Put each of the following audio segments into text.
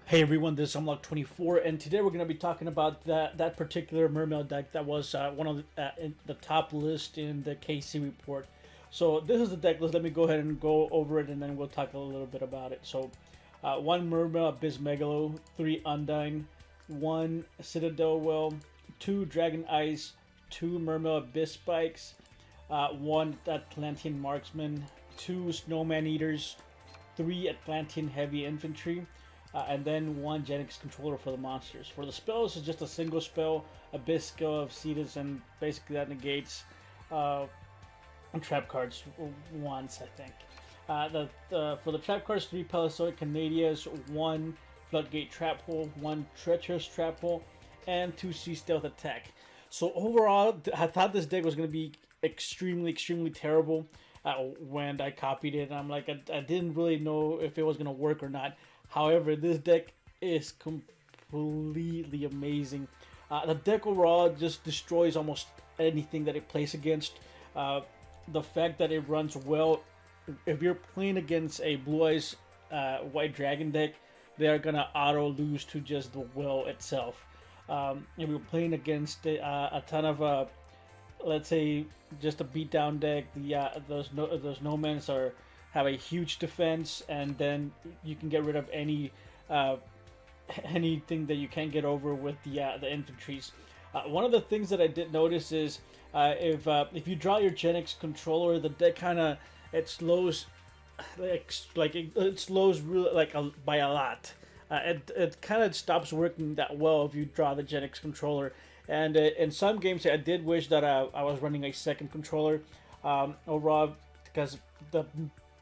Hey everyone, this is Unlock24, and today we're going to be talking about that particular Mermail deck that was one of in the top list in the KC report. So this is the deck list. Let me go ahead and go over it, and then we'll talk a little bit about it. So, one Mermail Abyss Megalo, 3 Undyne, 1 Citadel Well, 2 Dragon Ice, 2 Mermail Abyss Spikes, 1 Atlantean Marksman, 2 Snowman Eaters, 3 Atlantean Heavy Infantry, and then 1 Genix controller for the monsters. For the spells, it's just a single spell, Abyss Skill of Cetus, and basically that negates trap cards once, I think. For the trap cards, 3 Palisaur Canadias, 1 Floodgate Trap Hole, 1 Treacherous Trap Hole, and 2 Sea Stealth Attack. So overall, I thought this deck was going to be extremely terrible when I copied it. I'm like, I didn't really know if it was going to work or not. However, this deck is completely amazing. The deck overall just destroys almost anything that it plays against. The fact that it runs well, if you're playing against a Blue Eyes White Dragon deck, they are gonna auto lose to just the well itself. If you're playing against a ton of, let's say, just a beatdown deck, those Nomans have a huge defense, and then you can get rid of any anything that you can't get over with the infantries. One of the things that I did notice is if you draw your Genix controller, the deck kind of it slows it slows really by a lot. It kind of stops working that well if you draw the Genix controller. And in some games, I did wish that I was running a second controller overall, because the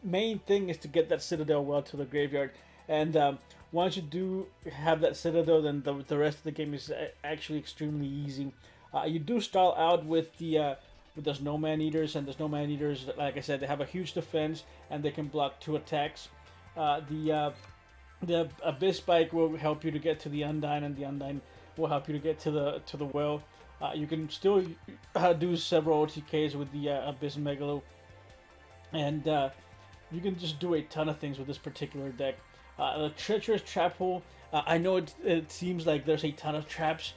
main thing is to get that Citadel well to the graveyard, and once you do have that Citadel, then the rest of the game is actually extremely easy. You do start out with the Snowman Eaters, and the Snowman Eaters, like I said, they have a huge defense and they can block 2 attacks. The Abyss Spike will help you to get to the Undyne, and the Undyne will help you to get to the well. You can still do several OTKs with the Abyss Megalo, and you can just do a ton of things with this particular deck. The Treacherous Trap Hole, I know it seems like there's a ton of traps,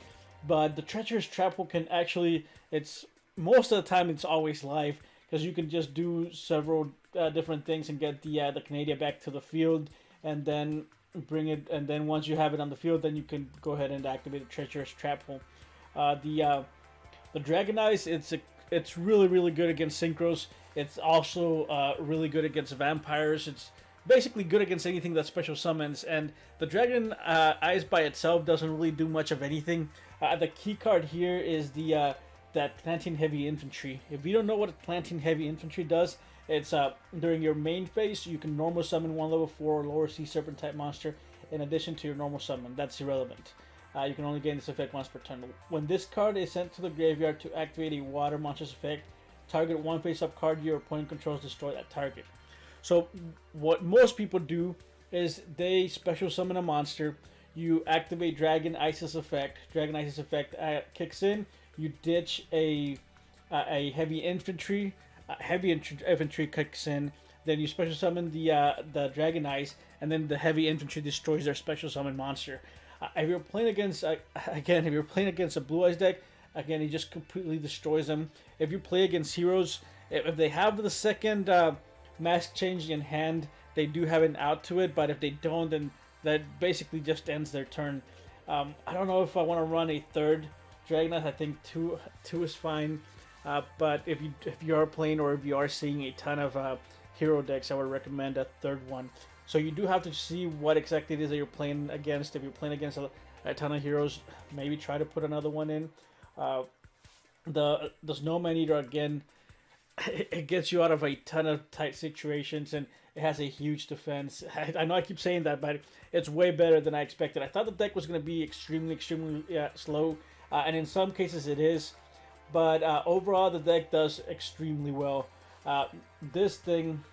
but the Treacherous Trap Hole can actually, it's most of the time it's always live, because you can just do several different things and get the Canadian back to the field, and then bring it, and then once you have it on the field, then you can go ahead and activate the Treacherous Trap Hole. The Dragon Eyes, it's really good against synchros. It's also really good against vampires. It's basically good against anything that special summons. And the Dragon Eyes by itself doesn't really do much of anything. The key card here is that Atlantean Heavy Infantry. If you don't know what Atlantean Heavy Infantry does, it's during your main phase, you can normal summon 1 level 4 lower sea serpent type monster in addition to your normal summon. That's irrelevant. You can only gain this effect once per turn. When this card is sent to the graveyard to activate a water monster's effect, target 1 face-up card your opponent controls, destroy that target. So what most people do is they special summon a monster, you activate Dragon Ice's effect. Dragon Ice's effect kicks in, you ditch a heavy infantry, infantry kicks in, then you special summon the Dragon Ice, and then the heavy infantry destroys their special summon monster. If you're playing against if you're playing against a Blue Eyes deck, again, he just completely destroys them. If you play against heroes, if they have the second mask change in hand, they do have an out to it, but if they don't, then that basically just ends their turn. I don't know if I want to run a third Dragonite. I think two is fine. But if you are playing, or if you are seeing a ton of hero decks, I would recommend a third one. So you do have to see what exactly it is that you're playing against. If you're playing against a ton of heroes, maybe try to put another one in. The Snowman Eater, again, it gets you out of a ton of tight situations, and it has a huge defense. I know I keep saying that, but it's way better than I expected. I thought the deck was going to be extremely slow, and in some cases it is, but overall the deck does extremely well. This thing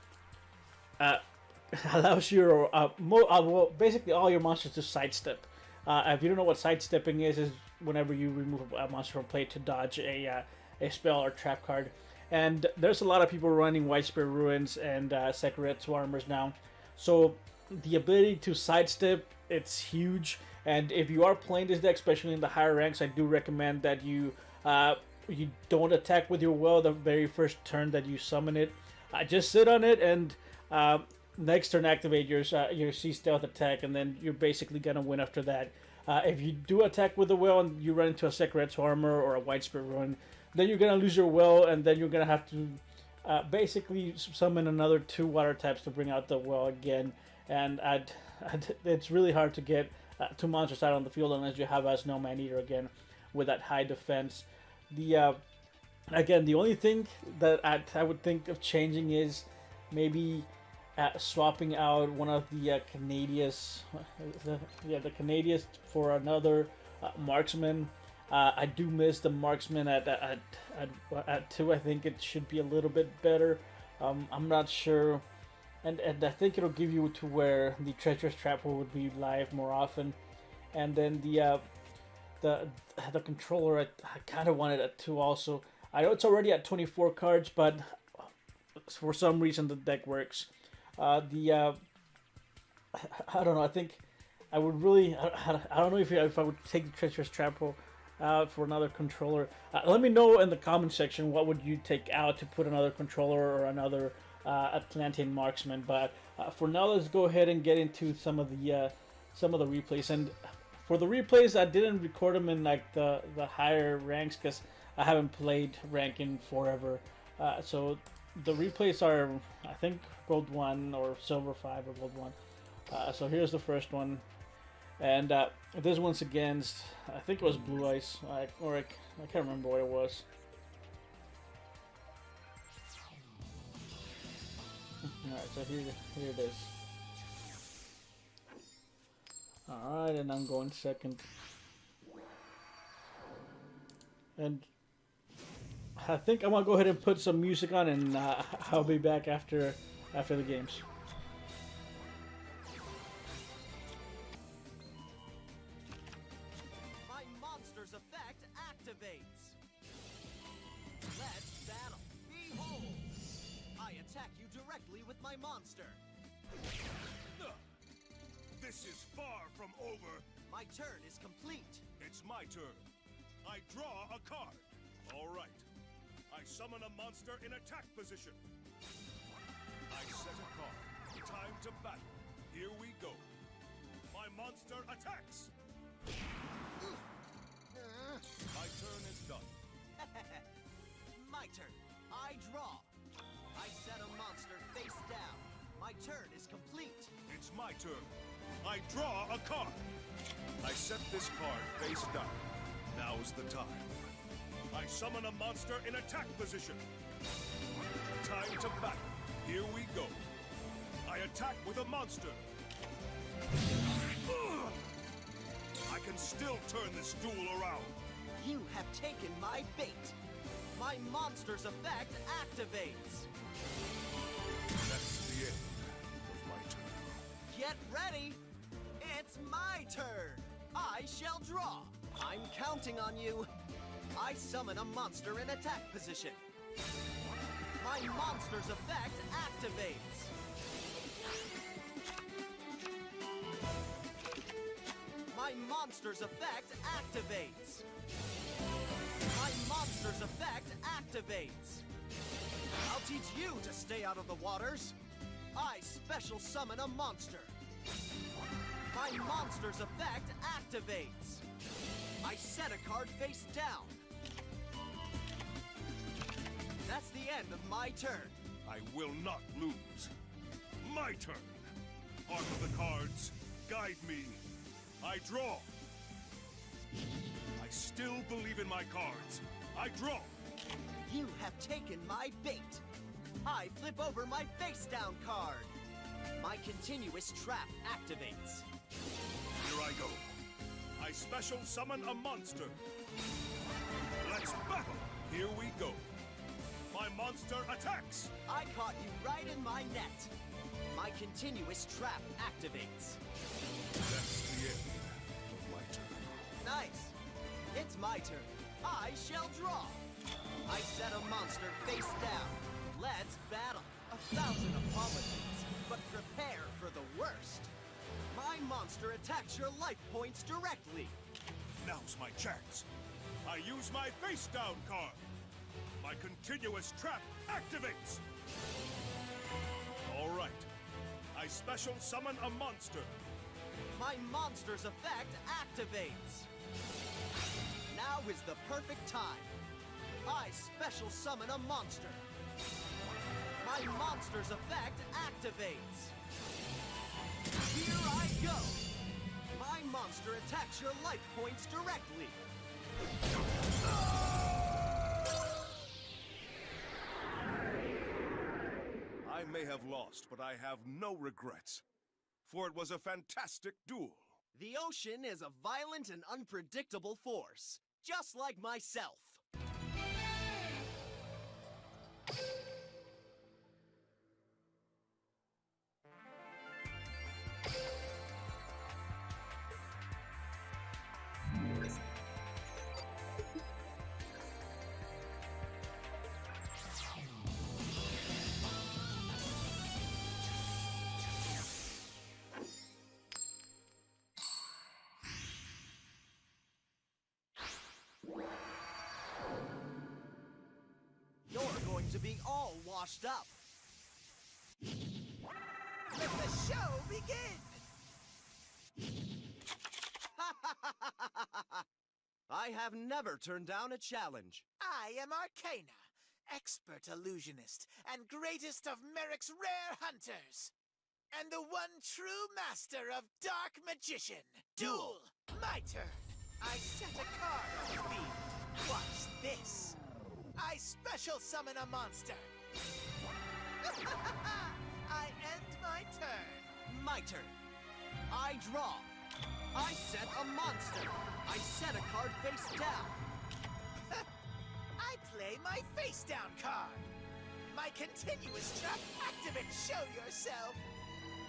allows your well, basically all your monsters to sidestep. If you don't know what sidestepping is whenever you remove a monster from play to dodge a spell or trap card. And there's a lot of people running White Spirit Ruins and Sekaret Swarmers now. So the ability to sidestep, it's huge. And if you are playing this deck, especially in the higher ranks, I do recommend that you don't attack with your well the very first turn that you summon it. Just sit on it and next turn activate your sea stealth attack, and then you're basically gonna win after that. If you do attack with the well and you run into a Sekret's Armor or a Widespread Ruin, then you're gonna lose your well, and then you're gonna have to basically summon another 2 water types to bring out the well again. And it's really hard to get 2 monsters out on the field unless you have a Snow Man-Eater again with that high defense. The again, the only thing that I would think of changing is maybe swapping out one of the Canadians, the Canadians for another marksman. I do miss the marksman at 2. I think it should be a little bit better. I'm not sure, and I think it'll give you to where the Treacherous Trap would be live more often, and then the controller I kind of wanted at 2 also. I know it's already at 24 cards, but for some reason the deck works. I don't know. I think I would really. I don't know if I would take the Treacherous Trap out for another controller. Let me know in the comment section what would you take out to put another controller or another Atlantean marksman. But for now, let's go ahead and get into some of the replays. And for the replays, I didn't record them in like the higher ranks because I haven't played rank in forever. So the replays are, I think, Gold 1 or Silver 5 or Gold 1. So here's the first one. And this one's against, I think it was Blue Ice, I can't remember what it was. Alright, so here it is. Alright, and I'm going second. And I think I'm gonna go ahead and put some music on, and I'll be back after the games. My monster's effect activates. Let's battle. Behold! I attack you directly with my monster. This is far from over. My turn is complete. It's my turn. I draw a card. All right. I summon a monster in attack position. I set a card. Time to battle. Here we go. My monster attacks. My turn is done. My turn. I draw. I set a monster face down. My turn is complete. It's my turn. I draw a card. I set this card face down. Now's the time. I summon a monster in attack position. Time to battle. Here we go. I attack with a monster. I can still turn this duel around. You have taken my bait. My monster's effect activates. That's the end of my turn. Get ready. It's my turn. I shall draw. I'm counting on you. I summon a monster in attack position. My monster's effect activates. My monster's effect activates. My monster's effect activates. I'll teach you to stay out of the waters. I special summon a monster. My monster's effect activates. I set a card face down. That's the end of my turn. I will not lose. My turn. Heart of the cards, guide me. I draw. I still believe in my cards. I draw. You have taken my bait. I flip over my face down card. My continuous trap activates. Here I go. I special summon a monster. Let's battle. Here we go. My monster attacks. I caught you right in my net. My continuous trap activates. That's the end of my turn. Nice. It's my turn. I shall draw. I set a monster face down. Let's battle. 1,000 apologies, but prepare for the worst. My monster attacks your life points directly. Now's my chance. I use my face down card. My continuous trap activates. All right. I special summon a monster. My monster's effect activates. Now is the perfect time. I special summon a monster. My monster's effect activates. Here I go. My monster attacks your life points directly. I may have lost, but I have no regrets. For it was a fantastic duel. The ocean is a violent and unpredictable force, just like myself. You're going to be all washed up. Let the show begin! I have never turned down a challenge. I am Arcana, expert illusionist and greatest of Merrick's rare hunters. And the one true master of dark magician. Duel! My turn. I set a card on the field. Watch this. I special summon a monster. I end my turn. My turn. I draw. I set a monster. I set a card face down. I play my face down card. My continuous trap activates. Show yourself.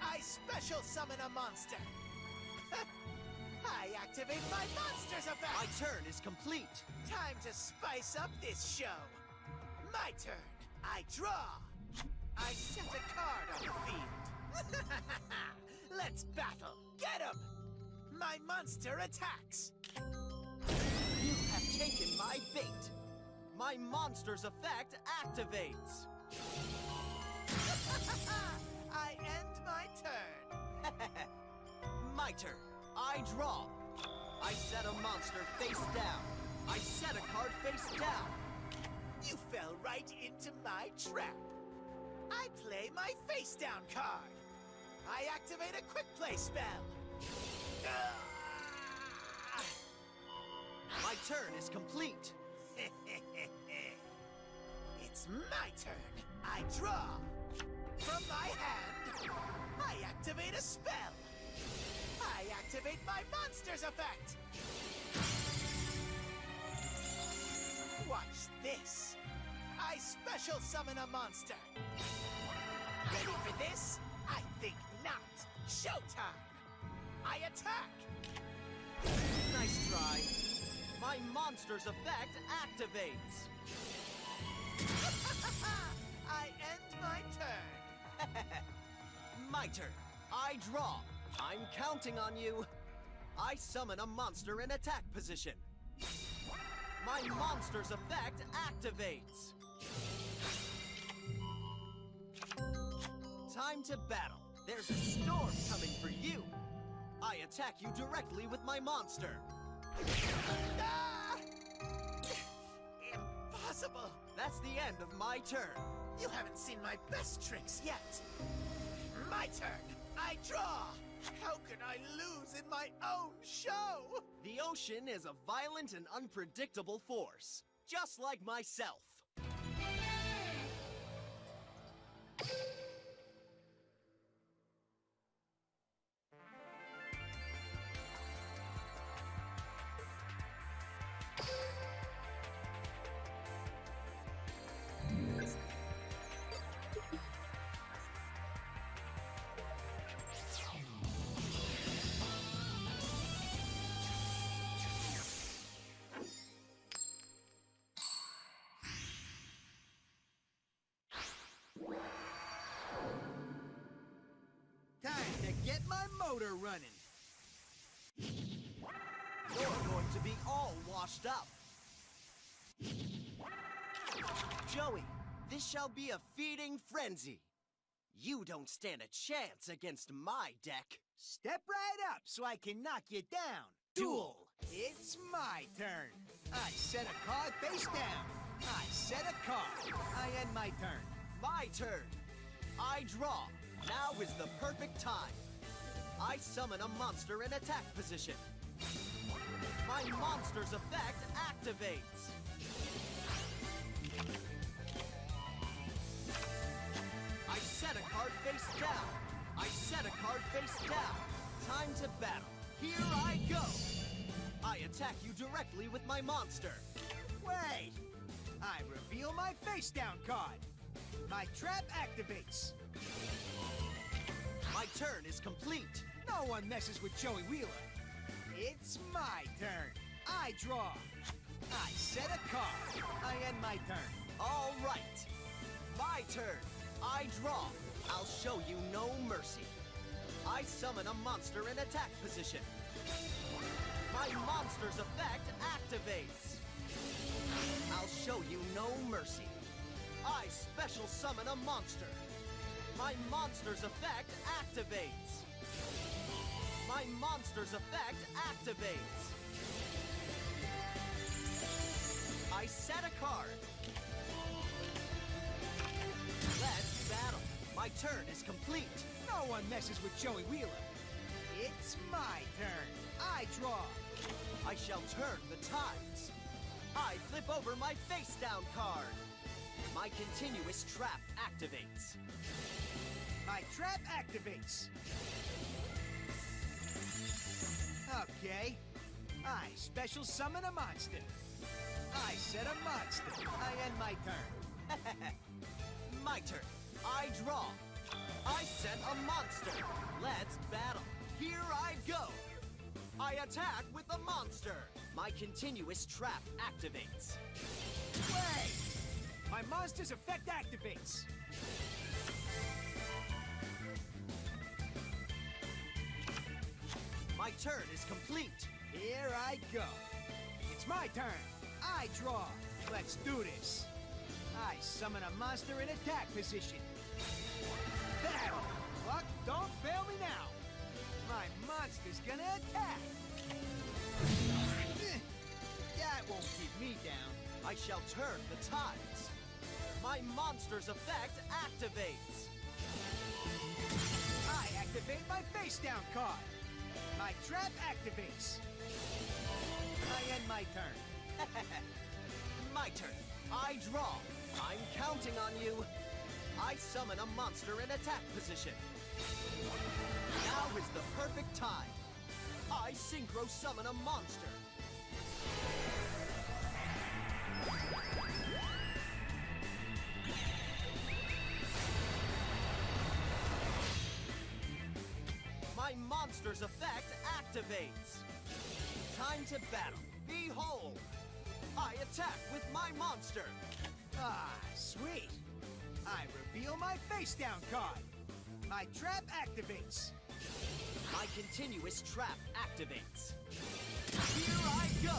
I special summon a monster. I activate my monster's effect. My turn is complete. Time to spice up this show. My turn. I draw. I set a card on the field. Let's battle. Get him! My monster attacks. You have taken my bait. My monster's effect activates. I end my turn. My turn. I draw. I set a monster face down. I set a card face down. You fell right into my trap. I play my face down card. I activate a quick play spell. My turn is complete. It's my turn. I draw. From my hand, I activate a spell. I activate my monster's effect. Watch this. I special summon a monster. Ready for this? I think not. Showtime. I attack. Nice try. My monster's effect activates. I end my turn. My turn. I draw. I'm counting on you. I summon a monster in attack position. My monster's effect activates. Time to battle. There's a storm coming for you. I attack you directly with my monster. Ah! Impossible. That's the end of my turn. You haven't seen my best tricks yet. My turn. I draw. How can I lose in my own show? The ocean is a violent and unpredictable force, just like myself. get my motor running. You're going to be all washed up. Joey, this shall be a feeding frenzy. You don't stand a chance against my deck. Step right up so I can knock you down. Duel. It's my turn. I set a card face down. I set a card. I end my turn. My turn. I draw. Now is the perfect time. I summon a monster in attack position. My monster's effect activates. I set a card face down. I set a card face down. Time to battle. Here I go. I attack you directly with my monster. Wait! I reveal my face down card. My trap activates. My turn is complete. No one messes with Joey Wheeler. It's my turn. I draw. I set a card. I end my turn. All right. My turn. I draw. I'll show you no mercy. I summon a monster in attack position. My monster's effect activates. I'll show you no mercy. I special summon a monster. My monster's effect activates. My monster's effect activates. I set a card. Let's battle. My turn is complete. No one messes with Joey Wheeler. It's my turn. I draw. I shall turn the tides. I flip over my face down card. My continuous trap activates. My trap activates. Okay. I special summon a monster. I set a monster. I end my turn. My turn. I draw. I set a monster. Let's battle. Here I go. I attack with a monster. My continuous trap activates. Wait! My monster's effect activates. My turn is complete. Here I go. It's my turn. I draw. Let's do this. I summon a monster in attack position. Battle! Luck, don't fail me now. My monster's gonna attack. That won't keep me down. I shall turn the tides. My monster's effect activates. I activate my face down card. My trap activates. I end my turn. My turn. I draw. I'm counting on you. I summon a monster in attack position. Now is the perfect time. I synchro summon a monster. My monster's effect activates. Time to battle. Behold! I attack with my monster. Ah, sweet. I reveal my face down card. My trap activates. My continuous trap activates. Here I go!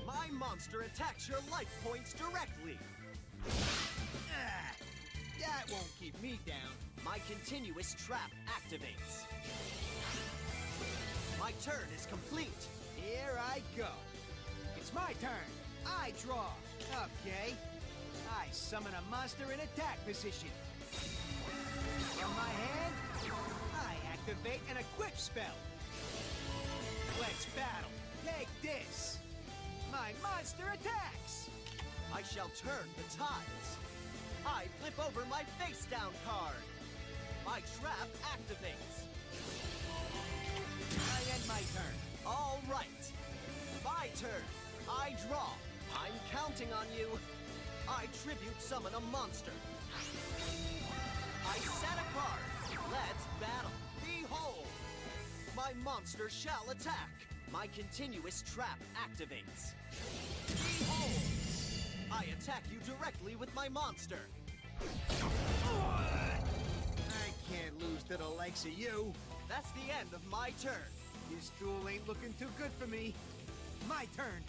My monster attacks your life points directly. Ah, that won't keep me down. My continuous trap activates. My turn is complete. Here I go. It's my turn. I draw. Okay. I summon a monster in attack position. From my hand, I activate an equip spell. Let's battle. Take this. My monster attacks. I shall turn the tides. I flip over my face down card. My trap activates. I end my turn. All right. My turn. I draw. I'm counting on you. I tribute summon a monster. I set a card. Let's battle. Behold! My monster shall attack. My continuous trap activates. Behold! I attack you directly with my monster. I can't lose to the likes of you. That's the end of my turn. This duel ain't looking too good for me. My turn.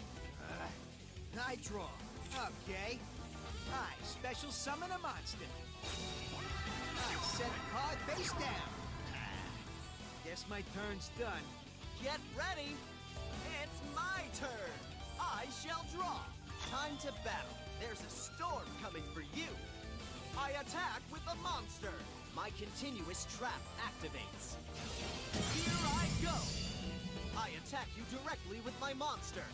I draw. Okay. I special summon a monster. I set a card face down. Guess my turn's done. Get ready! It's my turn! I shall draw! Time to battle. There's a storm coming for you. I attack with a monster. My continuous trap activates. Here I go! I attack you directly with my monster.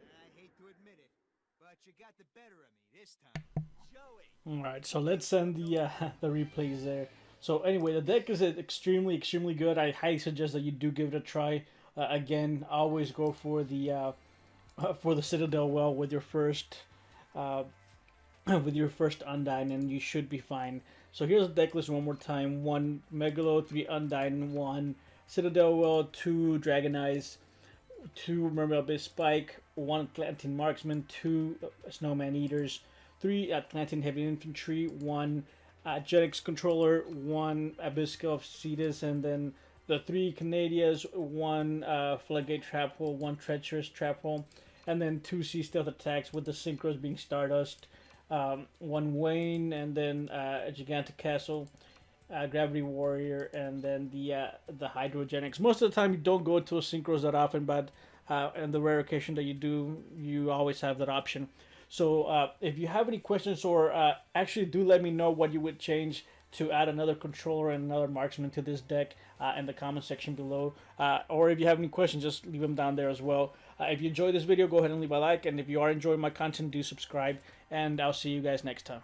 I hate to admit it, but you got the better of me this time. Joey! All right, so let's send the the replays there. So anyway, the deck is extremely good. I highly suggest that you do give it a try. Again, always go for the Citadel Well with your first Undyne, and you should be fine. So here's the deck list one more time: 1 Megalo, 3 Undyne, 1 Citadel Well, 2 Dragon Eyes, 2 Mermail Abyss Spike, 1 Atlantean Marksman, 2 Snowman Eaters, 3 Atlantean Heavy Infantry, 1 Genix Controller, 1 Abyssal of Cetus, and then the 3 Canadias, 1 Floodgate Trap Hole, 1 Treacherous Trap Hole, and then 2 Sea Stealth Attacks with the Synchros being Stardust, 1 Wayne, and then a Gigantic Castle, Gravity Warrior, and then the Hydrogenics. Most of the time you don't go to a Synchros that often, but and the rare occasion that you do, you always have that option. So if you have any questions, or actually do let me know what you would change to add another controller and another marksman to this deck in the comment section below. Or if you have any questions, just leave them down there as well. If you enjoyed this video, go ahead and leave a like. And if you are enjoying my content, do subscribe. And I'll see you guys next time.